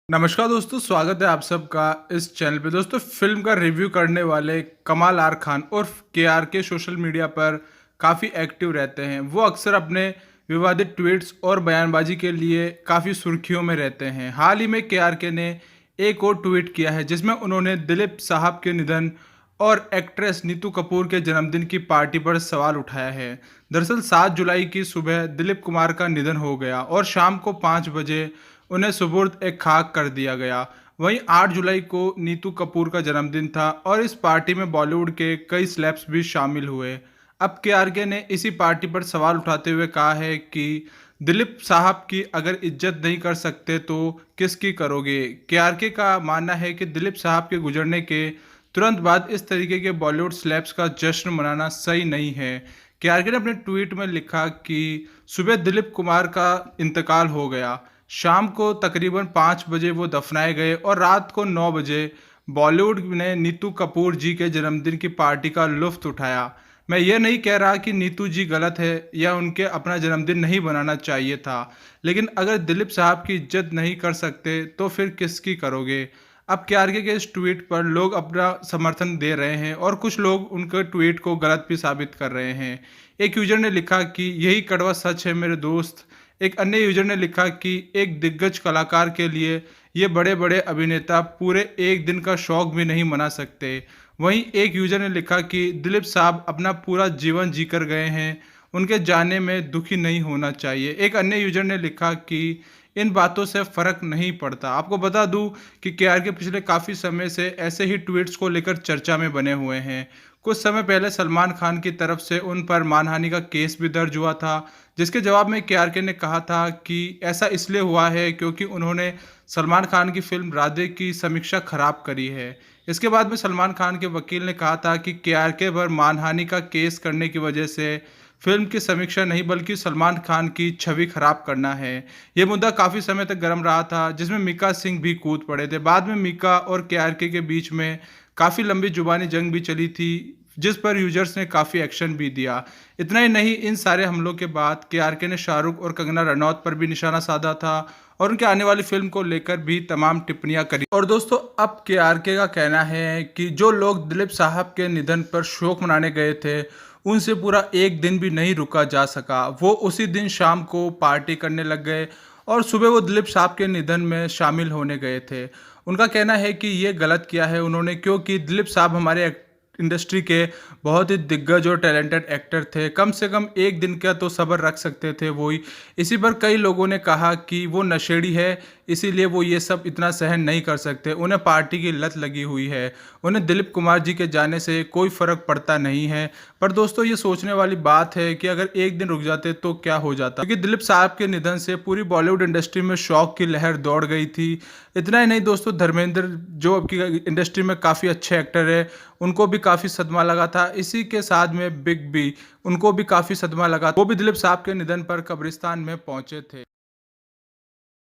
नमस्कार दोस्तों, स्वागत है आप सबका इस चैनल पे। दोस्तों, फिल्म का रिव्यू करने वाले कमाल आर खान उर्फ के सोशल मीडिया पर काफ़ी एक्टिव रहते हैं। वो अक्सर अपने विवादित ट्वीट्स और बयानबाजी के लिए काफ़ी सुर्खियों में रहते हैं। हाल ही में के ने एक और ट्वीट किया है जिसमें उन्होंने दिलीप साहब के निधन और एक्ट्रेस नीतू कपूर के जन्मदिन की पार्टी पर सवाल उठाया है। दरअसल 7 जुलाई की सुबह दिलीप कुमार का निधन हो गया और शाम को 5 बजे उन्हें सुपुर्द एक खाक कर दिया गया। वहीं 8 जुलाई को नीतू कपूर का जन्मदिन था और इस पार्टी में बॉलीवुड के कई सेलेब्स भी शामिल हुए। अब के ने इसी पार्टी पर सवाल उठाते हुए कहा है कि दिलीप साहब की अगर इज्जत नहीं कर सकते तो किसकी करोगे। के का मानना है कि दिलीप साहब के गुजरने के तुरंत बाद इस तरीके के बॉलीवुड सेलेब्स का जश्न मनाना सही नहीं है। के ने अपने ट्वीट में लिखा कि सुबह दिलीप कुमार का इंतकाल हो गया, शाम को तकरीबन 5 बजे वो दफनाए गए और रात को 9 बजे बॉलीवुड ने नीतू कपूर जी के जन्मदिन की पार्टी का लुफ्त उठाया। मैं ये नहीं कह रहा कि नीतू जी गलत है या उनके अपना जन्मदिन नहीं बनाना चाहिए था, लेकिन अगर दिलीप साहब की इज्जत नहीं कर सकते तो फिर किसकी करोगे। अब के इस ट्वीट पर लोग अपना समर्थन दे रहे हैं और कुछ लोग उनके ट्वीट को गलत भी साबित कर रहे हैं। एक यूजर ने लिखा कि यही कड़वा सच है मेरे दोस्त। एक अन्य यूजर ने लिखा कि एक दिग्गज कलाकार के लिए ये बड़े बड़े अभिनेता पूरे एक दिन का शौक भी नहीं मना सकते। वहीं एक यूजर ने लिखा कि दिलीप साहब अपना पूरा जीवन जीकर गए हैं, उनके जाने में दुखी नहीं होना चाहिए। एक अन्य यूजर ने लिखा कि इन बातों से फ़र्क नहीं पड़ता। आपको बता दूं कि के पिछले काफ़ी समय से ऐसे ही ट्वीट्स को लेकर चर्चा में बने हुए हैं। कुछ समय पहले सलमान खान की तरफ से उन पर मानहानि का केस भी दर्ज हुआ था, जिसके जवाब में के ने कहा था कि ऐसा इसलिए हुआ है क्योंकि उन्होंने सलमान खान की फिल्म राधे की समीक्षा खराब करी है। इसके बाद में सलमान खान के वकील ने कहा था कि के पर मानहानि का केस करने की वजह से फिल्म की समीक्षा नहीं बल्कि सलमान खान की छवि खराब करना है। ये मुद्दा काफ़ी समय तक गर्म रहा था, जिसमें मीका सिंह भी कूद पड़े थे। बाद में मीका और के बीच में काफ़ी लंबी जुबानी जंग भी चली थी, जिस पर यूजर्स ने काफ़ी एक्शन भी दिया। इतना ही नहीं, इन सारे हमलों के बाद के ने शाहरुख और कंगना रनौत पर भी निशाना साधा था और उनके आने वाली फिल्म को लेकर भी तमाम टिप्पणियां करी। और दोस्तों, अब के का कहना है कि जो लोग दिलीप साहब के निधन पर शोक मनाने गए थे उनसे पूरा एक दिन भी नहीं रुका जा सका। वो उसी दिन शाम को पार्टी करने लग गए और सुबह वो दिलीप साहब के निधन में शामिल होने गए थे। उनका कहना है कि ये गलत किया है उन्होंने, क्योंकि दिलीप साहब हमारे इंडस्ट्री के बहुत ही दिग्गज और टैलेंटेड एक्टर थे। कम से कम एक दिन का तो सब्र रख सकते थे वो ही। इसी पर कई लोगों ने कहा कि वो नशेड़ी है, इसीलिए वो ये सब इतना सहन नहीं कर सकते, उन्हें पार्टी की लत लगी हुई है, उन्हें दिलीप कुमार जी के जाने से कोई फ़र्क पड़ता नहीं है। पर दोस्तों, ये सोचने वाली बात है कि अगर एक दिन रुक जाते तो क्या हो जाता, क्योंकि दिलीप साहब के निधन से पूरी बॉलीवुड इंडस्ट्री में शौक की लहर दौड़ गई थी। इतना ही नहीं दोस्तों, धर्मेंद्र जो अब की इंडस्ट्री में काफ़ी अच्छे एक्टर है, उनको भी काफ़ी सदमा लगा था। इसी के साथ में बिग बी, उनको भी काफ़ी सदमा लगा, वो भी दिलीप साहब के निधन पर कब्रिस्तान में पहुंचे थे।